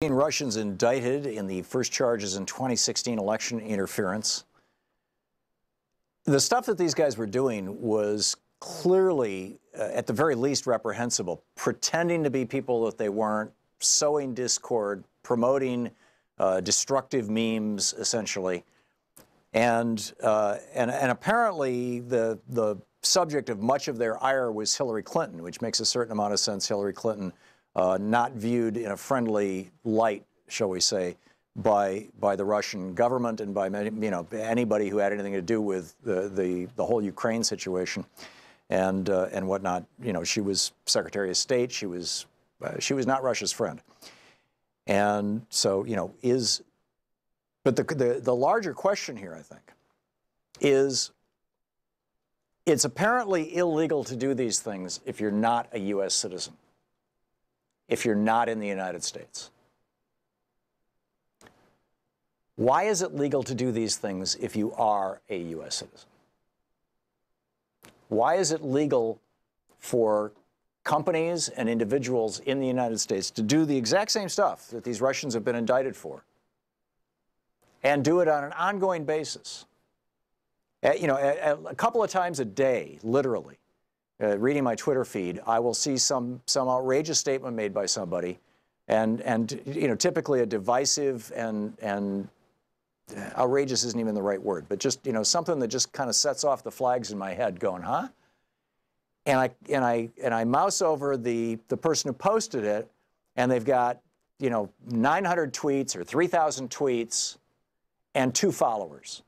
Russians indicted in the first charges in 2016 election interference. The stuff that these guys were doing was clearly, at the very least, reprehensible. Pretending to be people that they weren't, sowing discord, promoting destructive memes, essentially. And apparently the subject of much of their ire was Hillary Clinton, which makes a certain amount of sense. Hillary Clinton not viewed in a friendly light, shall we say, by the Russian government and by anybody who had anything to do with the whole Ukraine situation and whatnot. She was Secretary of State. She was not Russia's friend. And so but the larger question here, I think, is it's apparently illegal to do these things if you're not a U.S. citizen, if you're not in the United States. Why is it legal to do these things if you are a U.S. citizen? Why is it legal for companies and individuals in the United States to do the exact same stuff that these Russians have been indicted for and do it on an ongoing basis? A couple of times a day, literally, reading my Twitter feed, I will see some outrageous statement made by somebody, and typically a divisive and outrageous isn't even the right word, but just something that just kind of sets off the flags in my head, going, huh? And I mouse over the person who posted it, and they've got 900 tweets or 3,000 tweets and 2 followers.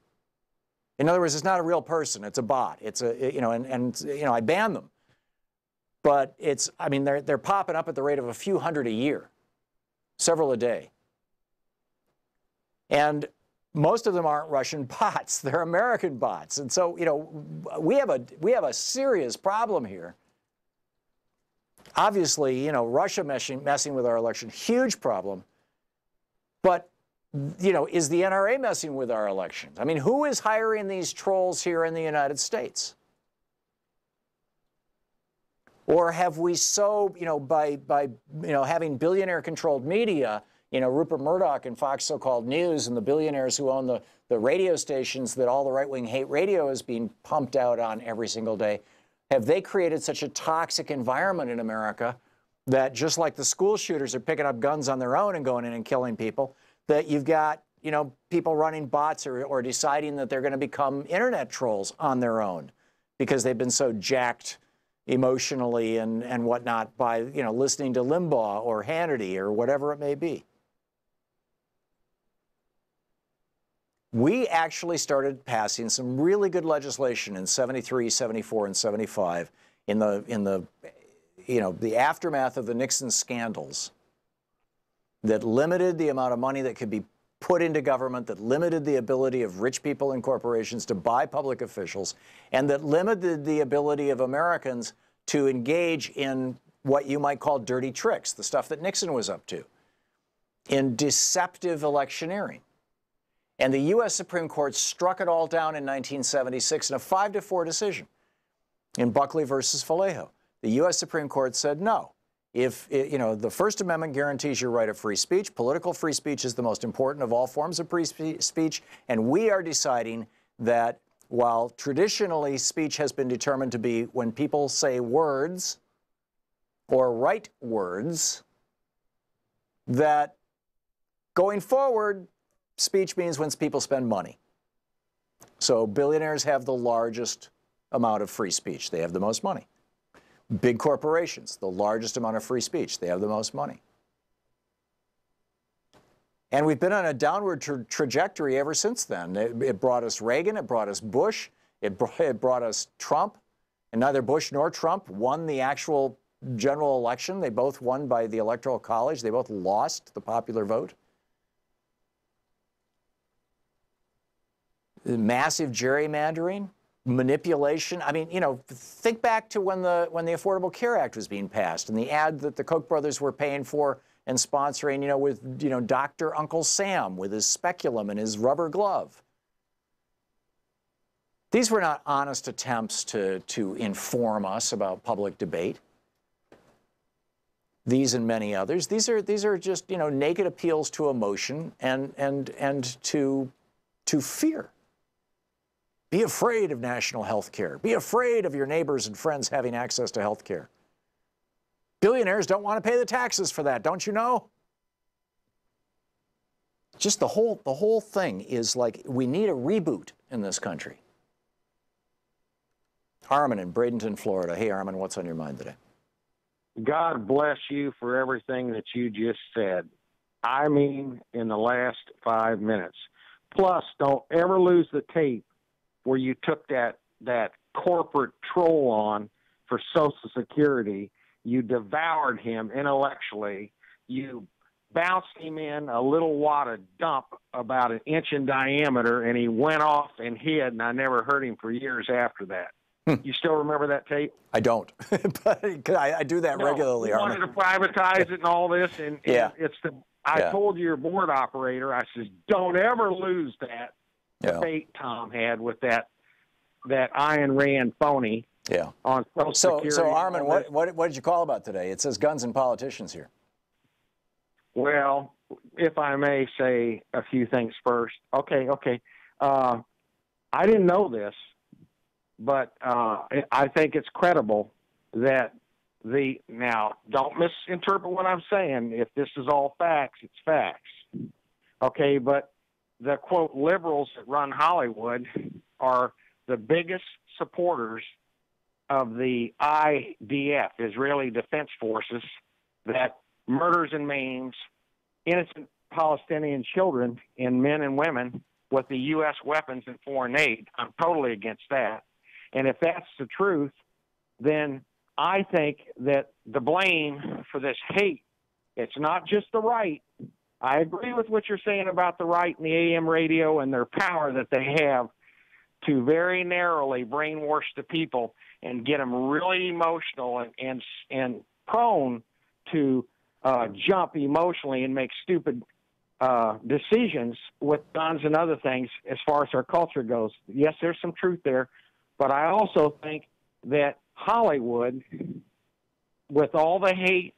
In other words, it's not a real person; it's a bot. It's I ban them, but they're popping up at the rate of a few hundred a year, several a day, and most of them aren't Russian bots; they're American bots. And so we have a serious problem here. Obviously, Russia messing with our election, huge problem, but. Is the NRA messing with our elections? I mean, who is hiring these trolls here in the United States? Or have we by having billionaire-controlled media, Rupert Murdoch and Fox so-called News and the billionaires who own the radio stations that all the right-wing hate radio is being pumped out on every single day, have they created such a toxic environment in America that just like the school shooters are picking up guns on their own and going in and killing people, that you've got, people running bots or deciding that they're going to become internet trolls on their own because they've been so jacked emotionally and whatnot by, listening to Limbaugh or Hannity or whatever it may be. We actually started passing some really good legislation in 73, 74, and 75 in the aftermath of the Nixon scandals, that limited the amount of money that could be put into government, that limited the ability of rich people and corporations to buy public officials, and that limited the ability of Americans to engage in what you might call dirty tricks, the stuff that Nixon was up to, in deceptive electioneering. And the U.S. Supreme Court struck it all down in 1976 in a 5-4 decision in Buckley versus Vallejo. The U.S. Supreme Court said no. If the First Amendment guarantees your right of free speech, political free speech is the most important of all forms of free speech, and we are deciding that while traditionally speech has been determined to be when people say words or write words, that going forward, speech means when people spend money. So billionaires have the largest amount of free speech. They have the most money. Big corporations, the largest amount of free speech. They have the most money. And we've been on a downward trajectory ever since then. It brought us Reagan, it brought us Bush, it brought us Trump, and neither Bush nor Trump won the actual general election. They both won by the Electoral College. They both lost the popular vote. Massive gerrymandering. Manipulation. I mean, think back to when the Affordable Care Act was being passed and the ad that the Koch brothers were paying for and sponsoring, with, Dr. Uncle Sam with his speculum and his rubber glove. These were not honest attempts to inform us about public debate. these and many others. These are just, you know, naked appeals to emotion and to fear. Be afraid of national health care. Be afraid of your neighbors and friends having access to health care. Billionaires don't want to pay the taxes for that, don't you know? Just the whole thing is like, we need a reboot in this country. Armin in Bradenton, Florida. Hey, Armin, what's on your mind today? God bless you for everything that you just said. I mean, in the last 5 minutes. Plus, don't ever lose the tape where you took that corporate troll on for Social Security. You devoured him intellectually. You bounced him in a little wad of dump about an inch in diameter, and he went off and hid, and I never heard him for years after that. You still remember that tape? I don't, but I do that regularly. You wanted to privatize it and all this, and yeah. It's the. I told your board operator, I says, don't ever lose that debate Tom had with that Ayn Rand phony. Yeah. On Social Security. So Armin, what did you call about today? It says guns and politicians here. Well, if I may say a few things first. Okay. I didn't know this, but I think it's credible that now, don't misinterpret what I'm saying. If this is all facts, it's facts. Okay, but the, quote, liberals that run Hollywood are the biggest supporters of the IDF, Israeli Defense Forces, that murders and maims innocent Palestinian children and men and women with the U.S. weapons and foreign aid. I'm totally against that. And if that's the truth, then I think that the blame for this hate, it's not just the right. I agree with what you're saying about the right and the AM radio and their power that they have to very narrowly brainwash the people and get them really emotional and prone to jump emotionally and make stupid decisions with guns and other things as far as our culture goes. Yes, there's some truth there, but I also think that Hollywood, with all the hate,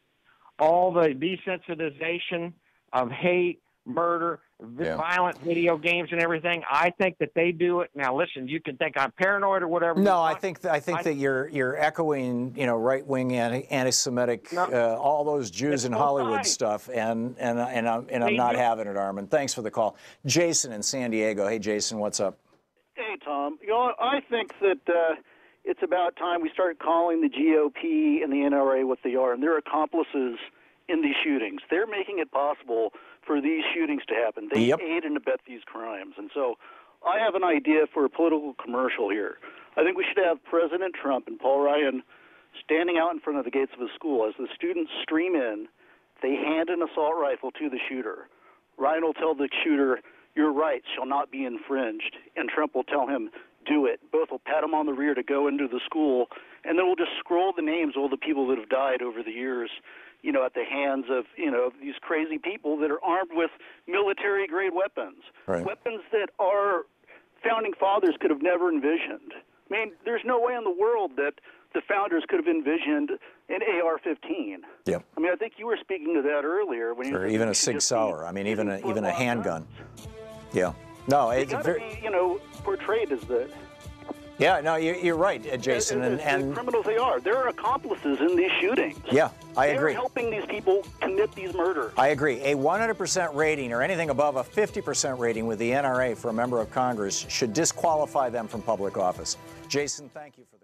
all the desensitization of hate, murder, violent video games and everything, I think that they do it. Now, listen, you can think I'm paranoid or whatever. No, I think that you're echoing, you know, right-wing anti-Semitic, all those Jews in Hollywood stuff, and I'm not having it, Armin. Thanks for the call, Jason in San Diego. Hey, Jason, what's up? Hey, Tom. You know, I think that it's about time we start calling the GOP and the NRA what they are, and they're accomplices in these shootings. They're making it possible for these shootings to happen. They aid and abet these crimes. And so I have an idea for a political commercial here. I think we should have President Trump and Paul Ryan standing out in front of the gates of a school. As the students stream in, they hand an assault rifle to the shooter. Ryan will tell the shooter, your rights shall not be infringed. And Trump will tell him, do it. Both will pat him on the rear to go into the school, and then we'll just scroll the names of all the people that have died over the years, you know, at the hands of, you know, these crazy people that are armed with military-grade weapons, weapons that our founding fathers could have never envisioned. I mean, there's no way in the world that the founders could have envisioned an AR-15. Yep. I mean, I think you were speaking to that earlier. When or even a Sig Sauer. I mean, even a handgun. Yeah. No, it's very, be, you know, portrayed as the. Yeah, no, you're right, Jason. And the criminals they are. They're accomplices in these shootings. Yeah, I agree. They're helping these people commit these murders. I agree. A 100% rating or anything above a 50% rating with the NRA for a member of Congress should disqualify them from public office. Jason, thank you for that.